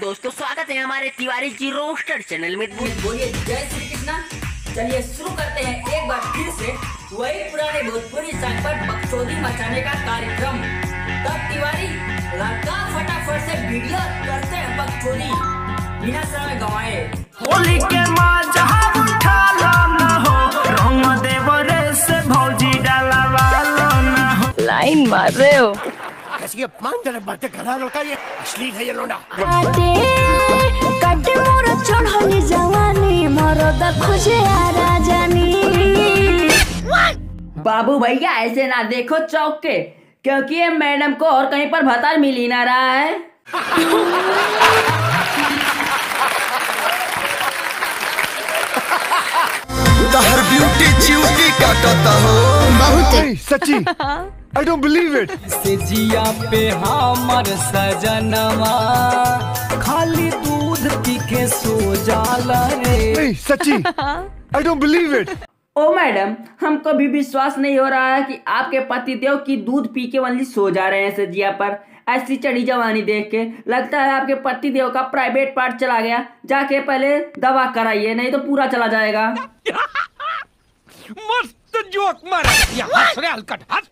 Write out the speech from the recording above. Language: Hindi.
दोस्तों, स्वागत है हमारे तिवारी जी रोस्टर चैनल में। बोलिए जय श्री कृष्णा। चलिए शुरू करते हैं एक बार फिर से वही पुराने भोजपुरी सॉन्ग पर बकचोदी मचाने का कार्यक्रम। तब तिवारी लड़का फटाफट से वीडियो करते हैं बकचोदी बिना समय गवाए। होली के मजा उठा लो ना हो, रंग देवरे से भौजी डाला वालो ना हो। लाइन मार रहे हो। कैसी अपमानजनक बातें कर रहा लड़का, ये अश्लील है ये लोंडा। काटे मोर चढ़नी जवानी मरद खोजे राजानी। बाबू भैया ऐसे ना देखो चौक के, क्योंकि ये मैडम को और कहीं पर भतार मिल ही ना रहा है। हर ब्यूटी च्यूटी काटता हो बहुत सच्ची, I don't believe it। से जिया पे हमर सजनवा खाली दूध पी के सो जाला रे। सच्ची, I don't believe it। Oh madam, हमको भी विश्वास नहीं हो रहा है कि आपके पतिदेव की दूध पी के वनली सो जा रहे हैं सजिया पर। ऐसी चढ़ी जवानी देख के लगता है आपके पतिदेव का प्राइवेट पार्ट चला गया। जाके पहले दवा कराइए, नहीं तो पूरा चला जाएगा। मस्त जोक मारा, हंस रे हलकट हंस।